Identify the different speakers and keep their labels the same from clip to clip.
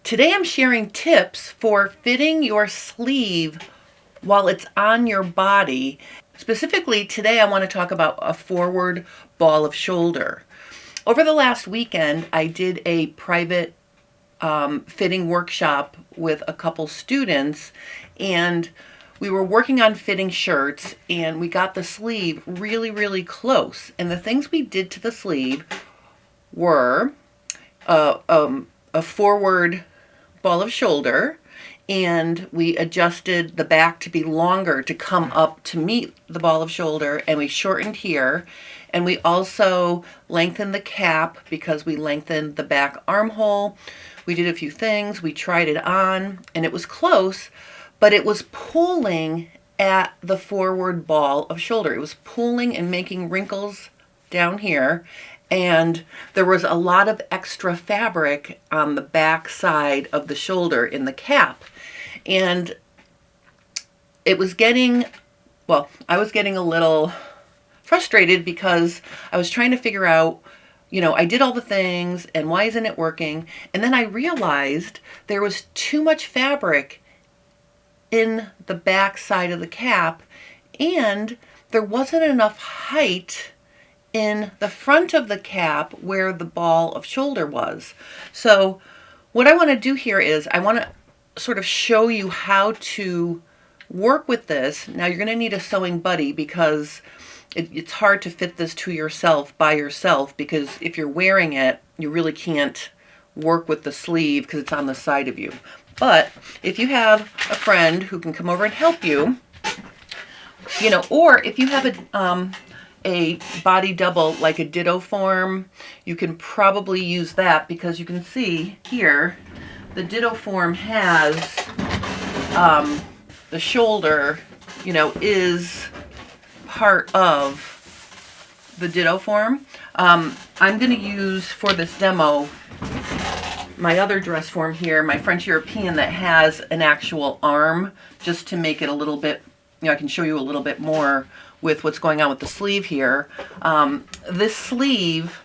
Speaker 1: Today I'm sharing tips for fitting your sleeve while it's on your body. Specifically, today I want to talk about a forward ball of shoulder. Over the last weekend, I did a private fitting workshop with a couple students, and we were working on fitting shirts, and we got the sleeve really, really close. And the things we did to the sleeve were a forward ball of shoulder, and we adjusted the back to be longer to come up to meet the ball of shoulder, and we shortened here, and we also lengthened the cap because we lengthened the back armhole. We did a few things, we tried it on, and it was close, but it was pulling at the forward ball of shoulder. It was pulling and making wrinkles down here, and there was a lot of extra fabric on the back side of the shoulder in the cap. And it was getting, well, I was getting a little frustrated because I was trying to figure out, I did all the things and why isn't it working? And then I realized there was too much fabric in the back side of the cap, and there wasn't enough height in the front of the cap where the ball of shoulder was. So what I want to do here is I want to sort of show you how to work with this. Now you're going to need a sewing buddy because it's hard to fit this to yourself by yourself, because if you're wearing it, you really can't work with the sleeve because it's on the side of you. But if you have a friend who can come over and help you, or if you have a body double like a ditto form, you can probably use that, because you can see here the ditto form has the shoulder is part of the ditto form. I'm going to use for this demo my other dress form here, my French European, that has an actual arm, just to make it a little bit, I can show you a little bit more with what's going on with the sleeve here. This sleeve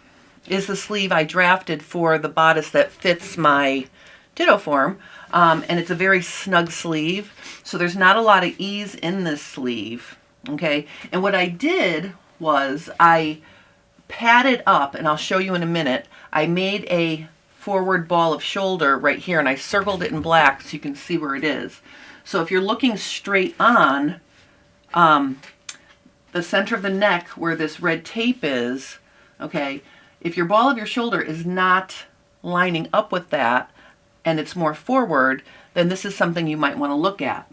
Speaker 1: is the sleeve I drafted for the bodice that fits my ditto form, and it's a very snug sleeve, so there's not a lot of ease in this sleeve, okay? And what I did was I padded up, and I'll show you in a minute. I made a forward ball of shoulder right here, and I circled it in black so you can see where it is. So if you're looking straight on, the center of the neck where this red tape is, okay, if your ball of your shoulder is not lining up with that and it's more forward, then this is something you might want to look at.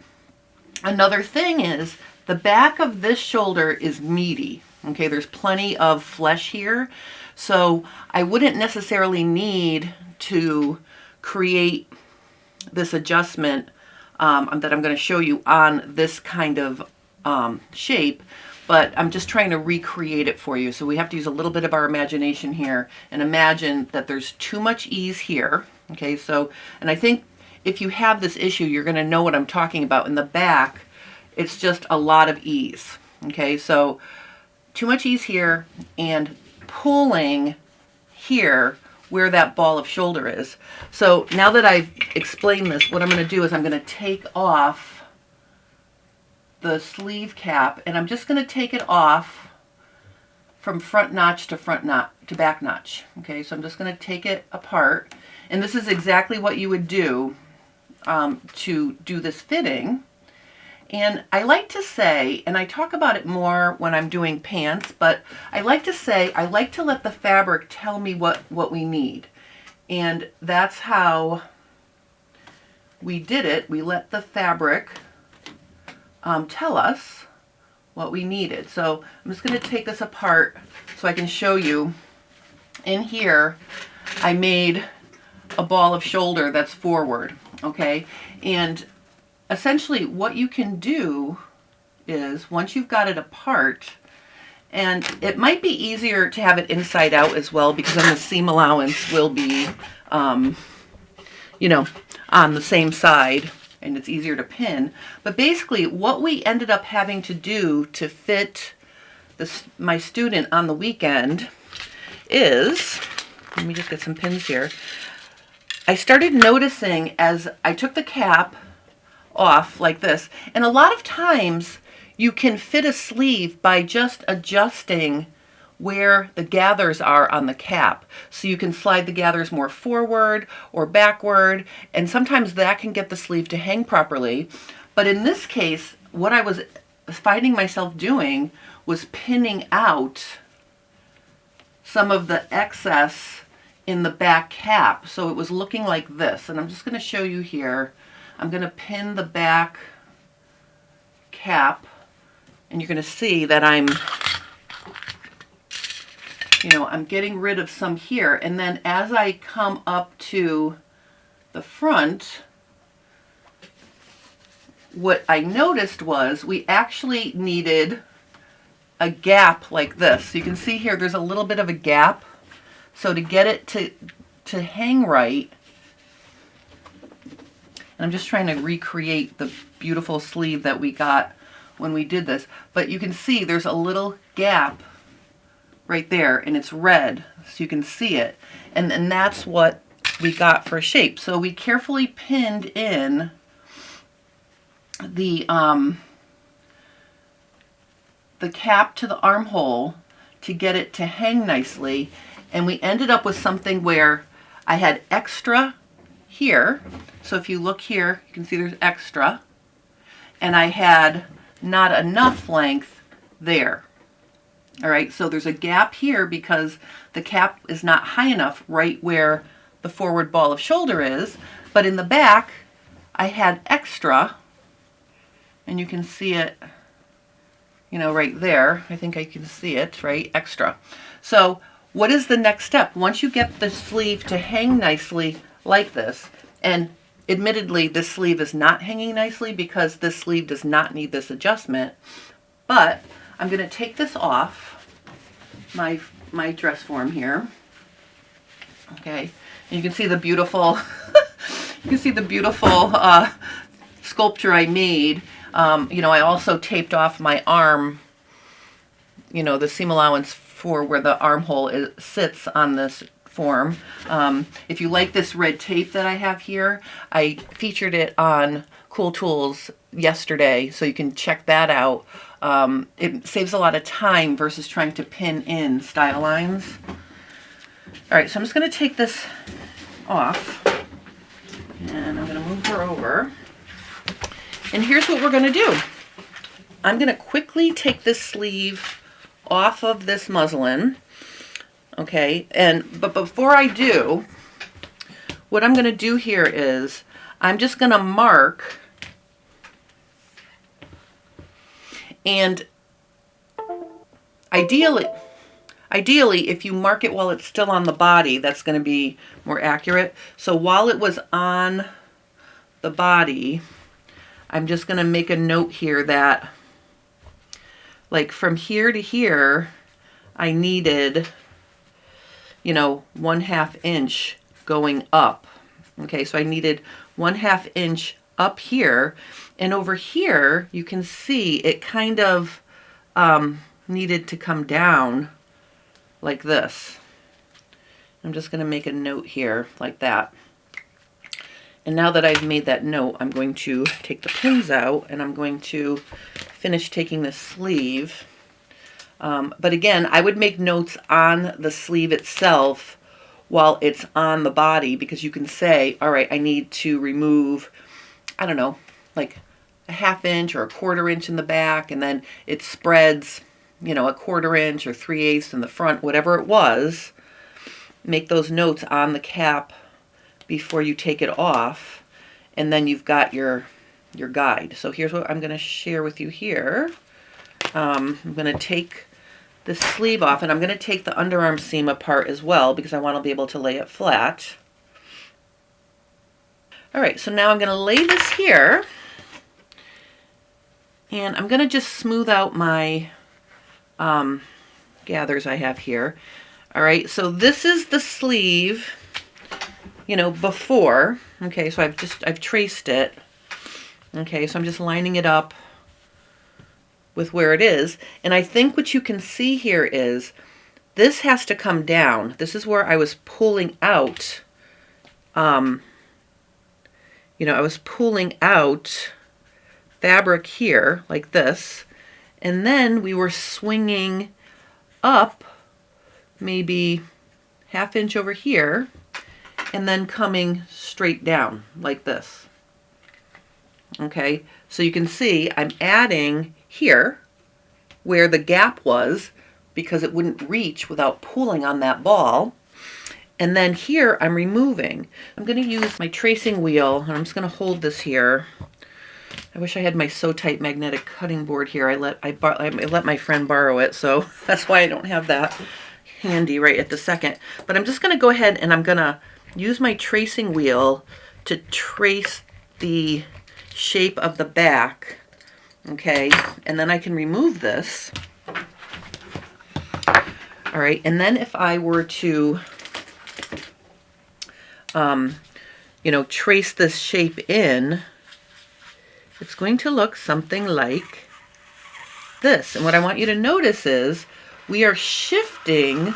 Speaker 1: Another thing is the back of this shoulder is meaty, okay, there's plenty of flesh here, so I wouldn't necessarily need to create this adjustment that I'm going to show you on this kind of shape, but I'm just trying to recreate it for you. So we have to use a little bit of our imagination here and imagine that there's too much ease here. Okay, so, and I think if you have this issue, you're going to know what I'm talking about. In the back, it's just a lot of ease. Okay, so too much ease here and pulling here where that ball of shoulder is. So now that I've explained this, what I'm going to do is I'm going to take off the sleeve cap, and I'm just going to take it off from front notch to back notch. Okay, so I'm just going to take it apart, and this is exactly what you would do to do this fitting. And I like to say, and I talk about it more when I'm doing pants, but I like to say I like to let the fabric tell me what we need, and that's how we did it. We let the fabric tell us what we needed. So I'm just going to take this apart so I can show you. In here, I made a ball of shoulder that's forward, okay? And essentially what you can do is, once you've got it apart, and it might be easier to have it inside out as well, because then the seam allowance will be, on the same side, and it's easier to pin. But basically what we ended up having to do to fit my student on the weekend is, let me just get some pins here. I started noticing as I took the cap off like this, and a lot of times you can fit a sleeve by just adjusting where the gathers are on the cap. So you can slide the gathers more forward or backward, and sometimes that can get the sleeve to hang properly. But in this case, what I was finding myself doing was pinning out some of the excess in the back cap. So it was looking like this, and I'm just going to show you here. I'm going to pin the back cap, and you're going to see that I'm getting rid of some here. And then as I come up to the front, what I noticed was we actually needed a gap like this. So you can see here there's a little bit of a gap. So to get it to hang right, and I'm just trying to recreate the beautiful sleeve that we got when we did this, but you can see there's a little gap right there, and it's red, so you can see it, and that's what we got for a shape. So we carefully pinned in the cap to the armhole to get it to hang nicely, and we ended up with something where I had extra here. So if you look here, you can see there's extra, and I had not enough length there. All right, so there's a gap here because the cap is not high enough right where the forward ball of shoulder is, but in the back I had extra, and you can see it, right there. I think I can see it, right? Extra. So what is the next step? Once you get the sleeve to hang nicely like this, and admittedly this sleeve is not hanging nicely because this sleeve does not need this adjustment, but I'm going to take this off my dress form here. Okay, and you can see the beautiful sculpture I made. I also taped off my arm, the seam allowance for where the armhole sits on this form. If you like this red tape that I have here, I featured it on Cool Tools yesterday, so you can check that out. It saves a lot of time versus trying to pin in style lines. All right, so I'm just going to take this off, and I'm going to move her over. And here's what we're going to do. I'm going to quickly take this sleeve off of this muslin. Okay, but before I do, what I'm going to do here is I'm just going to mark, and ideally if you mark it while it's still on the body, that's going to be more accurate. So while it was on the body, I'm just going to make a note here that, like, from here to here, I needed 1/2 inch going up. Okay, so I needed 1/2 inch up here, and over here you can see it kind of needed to come down like this. I'm just going to make a note here like that. And now that I've made that note, I'm going to take the pins out, and I'm going to finish taking the sleeve. But again, I would make notes on the sleeve itself while it's on the body, because you can say, all right, I need to remove, I don't know, like a 1/2 inch or a 1/4 inch in the back, and then it spreads, a 1/4 inch or 3/8 in the front, whatever it was. Make those notes on the cap before you take it off, and then you've got your guide. So here's what I'm going to share with you here. I'm going to take the sleeve off, and I'm going to take the underarm seam apart as well, because I want to be able to lay it flat. All right, so now I'm going to lay this here, and I'm going to just smooth out my gathers I have here. All right, so this is the sleeve, before. Okay, so I've traced it. Okay, so I'm just lining it up with where it is. And I think what you can see here is this has to come down. This is where I was pulling out I was pulling out fabric here like this, and then we were swinging up maybe ½ inch over here, and then coming straight down like this. Okay, so you can see I'm adding here where the gap was because it wouldn't reach without pulling on that ball. And then here I'm removing. I'm going to use my tracing wheel, and I'm just going to hold this here. I wish I had my So Tight magnetic cutting board here. I let my friend borrow it, so that's why I don't have that handy right at the second. But I'm just going to go ahead and I'm going to use my tracing wheel to trace the shape of the back. Okay, and then I can remove this. All right, and then if I were to trace this shape in, it's going to look something like this. And what I want you to notice is we are shifting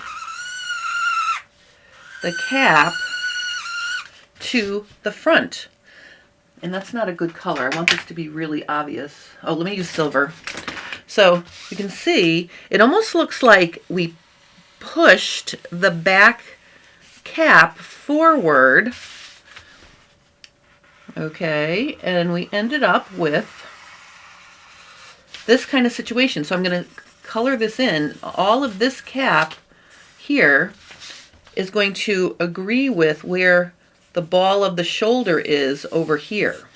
Speaker 1: the cap to the front. And that's not a good color. I want this to be really obvious. Oh, let me use silver. So you can see it almost looks like we pushed the back cap forward. Okay, and we ended up with this kind of situation. So I'm going to color this in. All of this cap here is going to agree with where the ball of the shoulder is over here.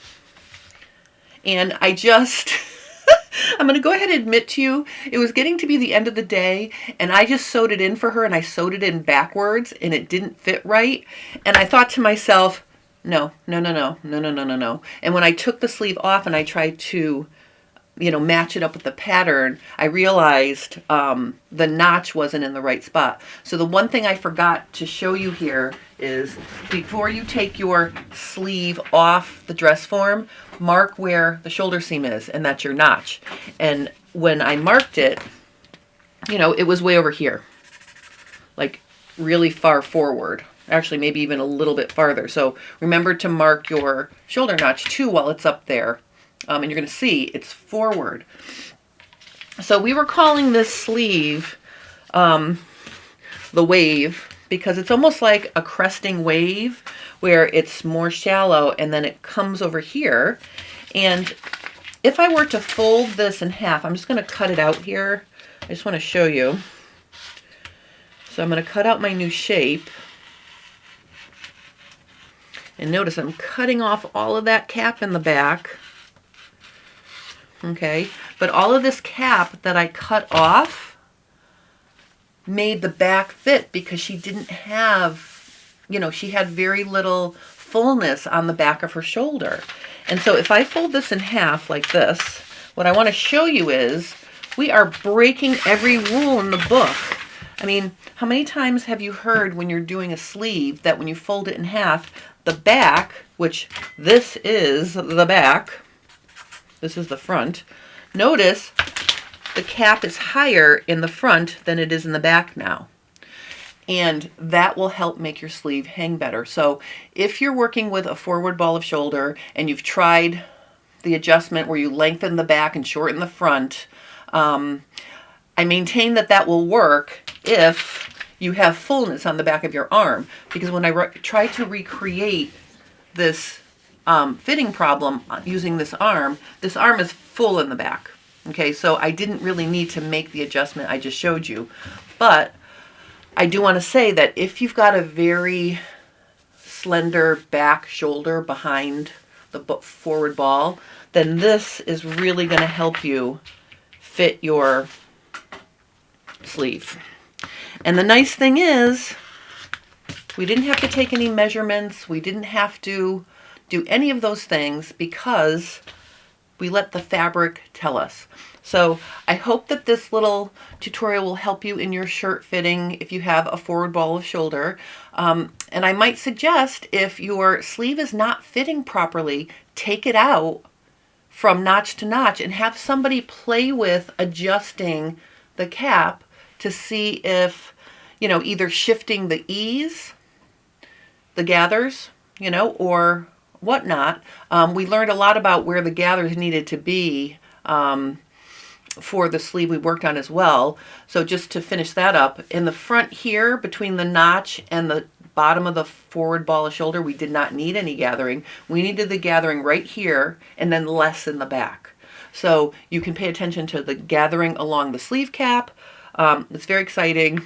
Speaker 1: And I just, I'm going to go ahead and admit to you, it was getting to be the end of the day, and I just sewed it in for her, and I sewed it in backwards, and it didn't fit right. And I thought to myself, no. And when I took the sleeve off and I tried to, match it up with the pattern, I realized the notch wasn't in the right spot. So the one thing I forgot to show you here is before you take your sleeve off the dress form, mark where the shoulder seam is, and that's your notch. And when I marked it, it was way over here, like really far forward. Actually, maybe even a little bit farther. So remember to mark your shoulder notch too while it's up there. And you're going to see it's forward. So we were calling this sleeve the wave because it's almost like a cresting wave where it's more shallow and then it comes over here. And if I were to fold this in half, I'm just going to cut it out here. I just want to show you. So I'm going to cut out my new shape. And notice I'm cutting off all of that cap in the back. Okay, but all of this cap that I cut off made the back fit because she didn't have, she had very little fullness on the back of her shoulder. And so if I fold this in half like this, what I want to show you is we are breaking every rule in the book. I mean, how many times have you heard when you're doing a sleeve that when you fold it in half, the back, which this is the back, this is the front, notice the cap is higher in the front than it is in the back now. And that will help make your sleeve hang better. So if you're working with a forward ball of shoulder and you've tried the adjustment where you lengthen the back and shorten the front, I maintain that will work if you have fullness on the back of your arm. Because when I try to recreate this fitting problem using this arm is full in the back. Okay, so I didn't really need to make the adjustment I just showed you. But I do want to say that if you've got a very slender back shoulder behind the forward ball, then this is really going to help you fit your sleeve. And the nice thing is, we didn't have to take any measurements. We didn't have to do any of those things because we let the fabric tell us. So I hope that this little tutorial will help you in your shirt fitting if you have a forward ball of shoulder. And I might suggest if your sleeve is not fitting properly, take it out from notch to notch and have somebody play with adjusting the cap to see if, either shifting the ease, the gathers, or whatnot. We learned a lot about where the gathers needed to be for the sleeve we worked on as well. So just to finish that up, in the front here, between the notch and the bottom of the forward ball of shoulder, we did not need any gathering. We needed the gathering right here and then less in the back. So you can pay attention to the gathering along the sleeve cap. It's very exciting.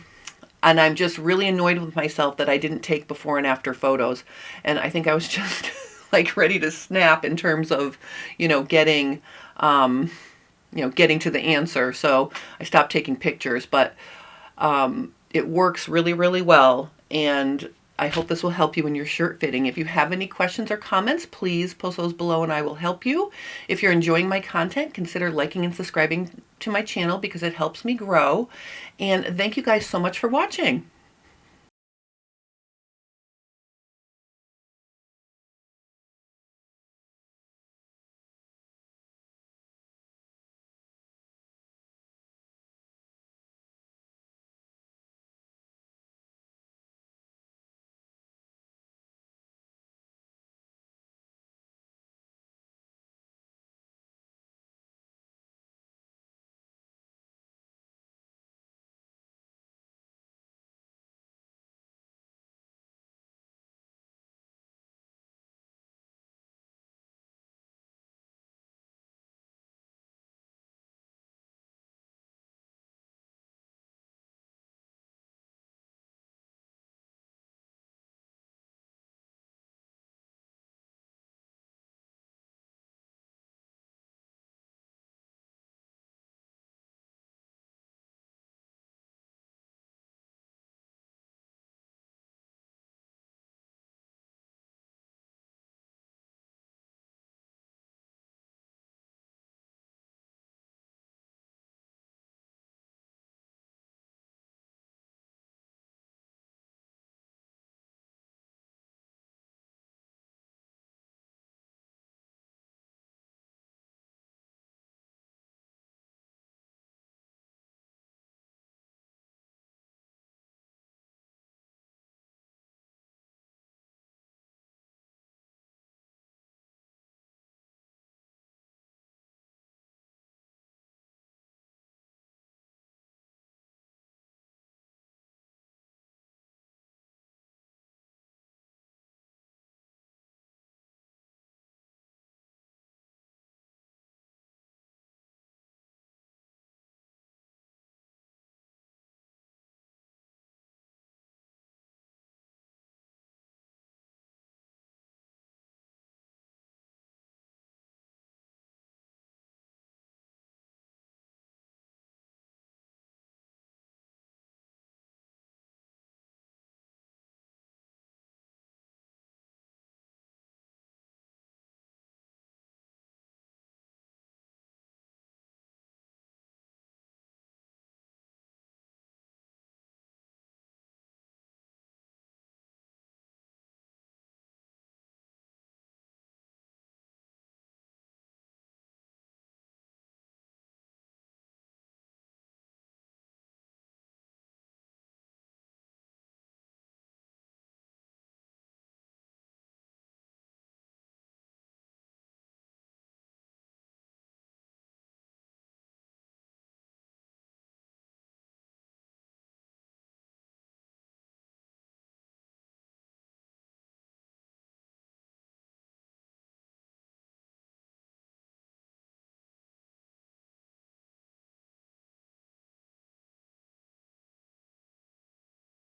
Speaker 1: And I'm just really annoyed with myself that I didn't take before and after photos. And I think I was just like ready to snap in terms of, getting, getting to the answer. So I stopped taking pictures, but it works really, really well. And I hope this will help you in your shirt fitting. If you have any questions or comments, please post those below and I will help you. If you're enjoying my content, consider liking and subscribing to my channel because it helps me grow. And thank you guys so much for watching.